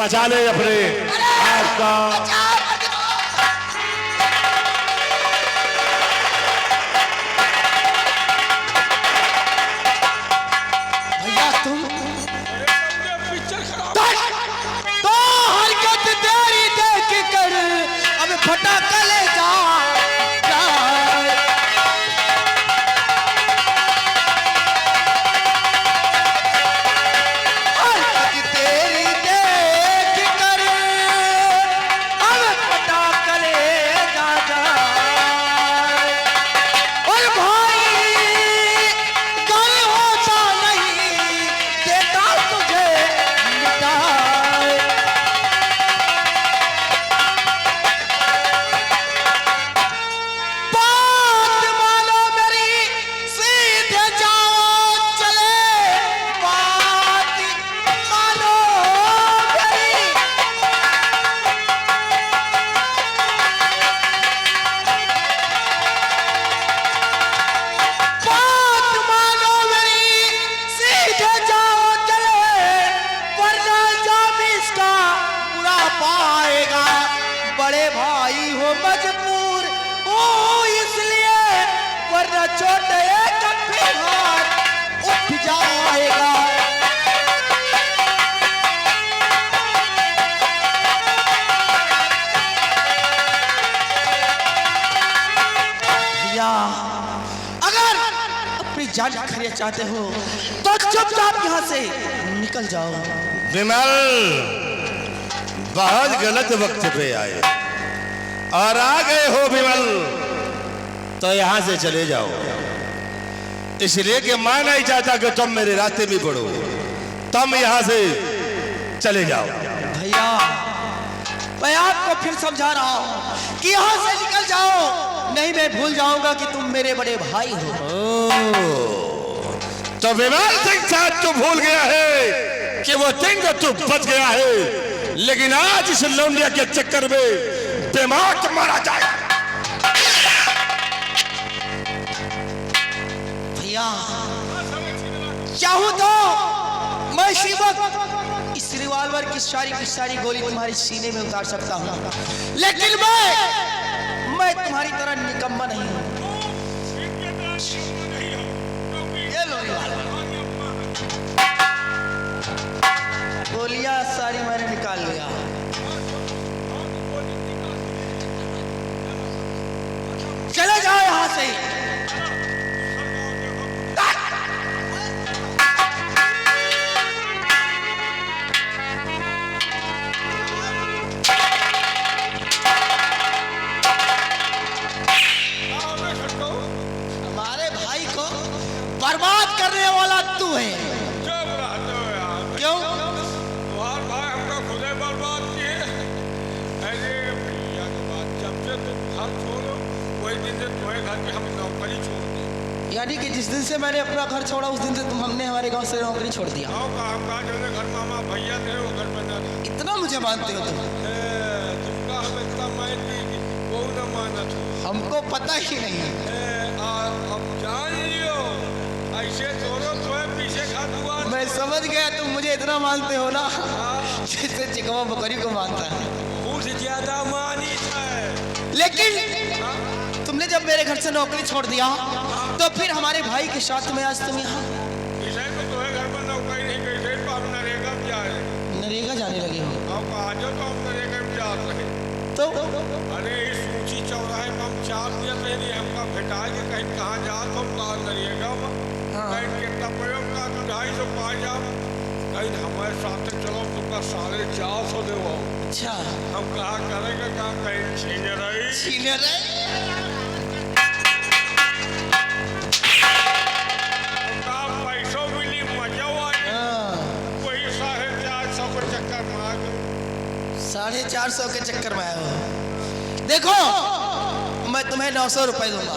बचा ले अपने आप का। भैया तुम तो हरकत तेरी देख कर अब फटा कलेजा मजबूर हो इसलिए वरना छोटे उठ जाएगा। भैया अगर अपनी जान खरीदना चाहते हो तो चुपचाप यहाँ से निकल जाओ। विमल बहुत गलत वक्त पे आए और आ गए हो विमल, तो यहां से चले जाओ, इसलिए कि मैं नहीं चाहता कि तुम मेरे रास्ते में पड़ो। तुम यहां से चले जाओ। भैया मैं आपको फिर समझा रहा हूं कि यहां से निकल जाओ, नहीं मैं भूल जाऊंगा कि तुम मेरे बड़े भाई हो। तो विमल सिंह साहब तो भूल गया है कि वो दिन तो बच गया है, लेकिन आज इस लौंडिया के चक्कर में दिमाग मारा जाए। भैया चाहूं तो मैं इसी वक्त इस रिवॉल्वर की सारी गोली तुम्हारे सीने में उतार सकता हूं, लेकिन मैं तुम्हारी तरह निकम्मा नहीं हूं। ये लो रिवॉल्वर, गोलियां सारी मैंने निकाल लिया। चले जाओ यहां से। हमारे भाई को बर्बाद करने वाला तू है। क्यों? तुम्हारे भाई हमका खुदे बर्बाद किए। अरे भैया के बाद जब से तुम घर छोड़ो वही दिन से तुम्हें घर की हम नौकरी छोड़ दी। यानी कि जिस दिन से मैंने अपना घर छोड़ा उस दिन से हमने हमारे गांव से नौकरी छोड़ दिया। हमका जो घर मामा भैया थे वो घर में ना। इतना मुझे मानते हो तुम? तुमका हम इतना मानती वो न माना था। हमको पता ही नहीं। अब जान लियो ऐसे छोड़ो तुम्हें पीछे खा दुआ। मैं समझ गया तुम मुझे इतना मानते हो ना जैसे चिकवा बकरी को मानता है। बहुत ज्यादा मानी है। लेकिन तुमने जब मेरे घर से नौकरी छोड़ दिया तो फिर हमारे भाई के साथ में आज तुम यहाँ घर पर नौकरी नहीं कैसे नरेगा क्या है? नरेगा जाने लगे हो? अब आज तो हम नरेगा में जा रहे तो अरे इस ऊंची चौराहे पर हम चार दिया पहले हमका भेटा के कहीं कहाँ जा तो हम कहाँ नरेगा कहीं कितना प्रयोग का 250 पा जा कहीं हमारे साथ चलो तुमका 450 दे। अच्छा हम कहा करेंगे कहाँ कहीं छीने रही पैसों मिली मजा वही 450 के चक्कर में आ गए। 450 के चक्कर में आए हो। देखो मैं तुम्हें 900 रुपए दूंगा।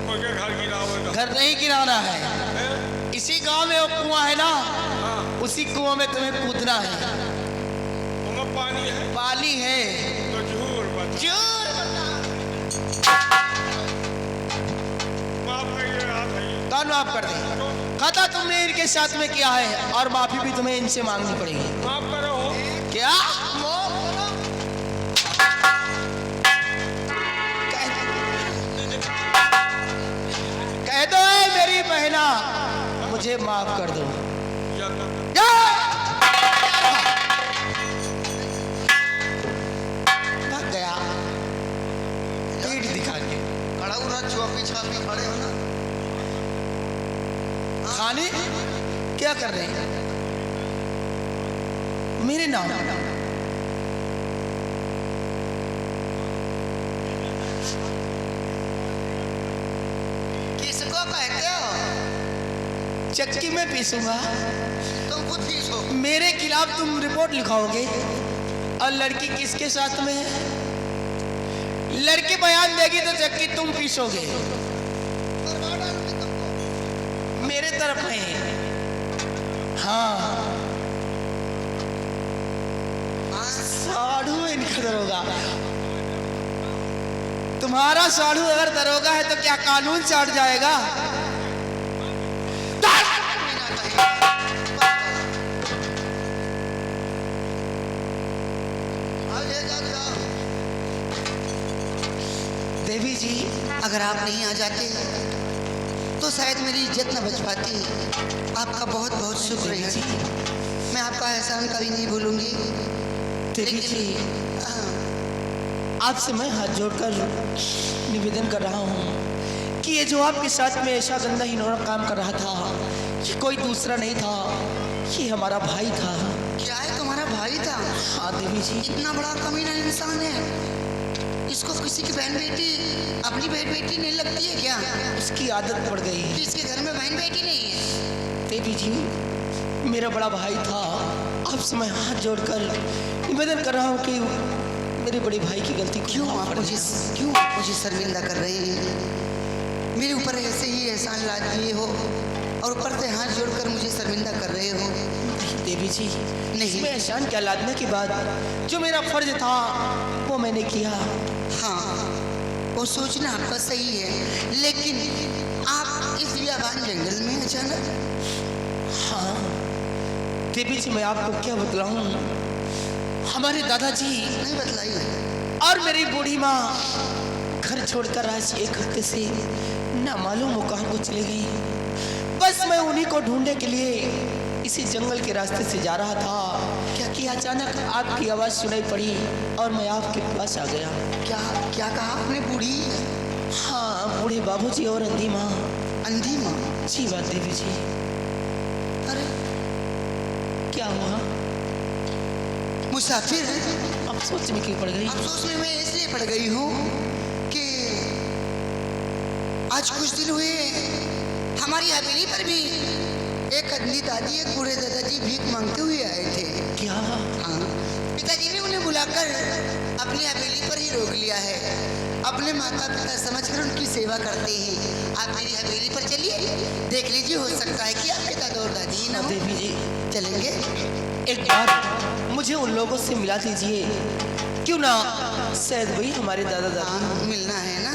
मुझे घर गिराओगे? घर नहीं गिराना है। इसी गांव में वो कुआं है ना, उसी कुआं में तुम्हें कूदना है। तुम्हें पानी है? पानी है तो झूठ बता। कौन माफ कर दे? खाता तुमने इनके साथ में किया है और माफी भी तुम्हें इनसे मांगनी पड़ेगी। माफ करो। क्या? ना, मुझे माफ कर दो। जब भाग गया पीठ दिखा के। खड़ा हो रहा, चौपी छापी खड़े हो ना। खाने क्या कर रहे हैं मेरे नाम? किसको कहते हो? चक्की में पीसूंगा। तुम खुद पीसो। मेरे खिलाफ तुम रिपोर्ट लिखाओगे और लड़की किसके साथ में है? लड़की बयान देगी तो चक्की तुम पीसोगे। करवा डालूंगी तुमको। मेरे तरफ है। हाँ, साढ़ू इनका दरोगा। तुम्हारा साढ़ू अगर दरोगा है तो क्या कानून चाट जाएगा? देवी जी, अगर आप नहीं आ जाते तो शायद मेरी इज्जत न बच पाती। आपका बहुत बहुत शुक्र है। मैं आपका एहसान कभी नहीं भूलूंगी। देवी जी, आपसे मैं हाथ जोड़कर निवेदन कर रहा हूँ कि ये जो आपके साथ में ऐसा गंदा हिनौरा काम कर रहा था, ये कोई दूसरा नहीं था, ये हमारा भाई था। क्या है, तुम्हारा भाई था? हाँ देवी जी। इतना बड़ा कमीना इंसान है, इसको किसी की बहन बेटी, अपनी बहन बेटी नहीं लगती है क्या? उसकी आदत पड़ गई है। इसके घर में बहन बेटी नहीं है? देवी जी, मेरा बड़ा भाई था। आपसे मैं हाथ जोड़कर निवेदन कर रहा हूँ कि मेरे बड़े भाई की गलती क्यों आप मुझे शर्मिंदा कर रहे हैं? मेरे ऊपर ऐसे ही एहसान लाद दिए हो और ऊपर से हाथ जोड़कर मुझे शर्मिंदा कर रहे हो। नहीं देवी जी, नहीं। इसमें एहसान क्या लादने के बाद जो मेरा फर्ज था वो मैंने किया। हाँ, वो सोचना आपका सही है, लेकिन आप इस बियाबान जंगल में अचानक। हाँ देवी जी, मैं आपको क्या बतलाऊं, हमारे दादाजी नहीं बतलाइए। और मेरी बूढ़ी माँ घर छोड़कर आज 1 हफ्ते से ना मालूम वो कहाँ को चली गई। बस मैं उन्हीं को ढूंढने के लिए इसी जंगल के रास्ते से जा रहा था क्या कि अचानक आपकी आवाज़ सुनाई पड़ी और मैं आपके पास आ गया। क्या क्या कहा आपने? बूढ़ी? हाँ, बूढ़े बाबूजी और अंधी माँ। अंधी माँ? जी बात देवी जी। अरे क्या हुआ? मुसाफिर? अब सोच में क्यों पड़ गई? अब सोचने में इसलिए पड़ गई हूँ कि आज कुछ दिन हुए हमारी हवेली पर भी एक अंधी दादी, एक बूढ़े दादाजी भीख मांगते हुए आए थे। क्या? हाँ, पिताजी ने उन्हें बुलाकर अपनी हवेली पर ही रोक लिया है। अपने माता पिता समझकर उनकी सेवा करते हैं। आप मेरी हवेली पर चलिए, देख लीजिए, हो सकता है कि आपके दादा और दादी ही ना हो। देवी जी, चलेंगे? एक बार मुझे उन लोगों से मिला दीजिए, क्यों ना शायद वही हमारे दादा दादी। हाँ, मिलना है ना।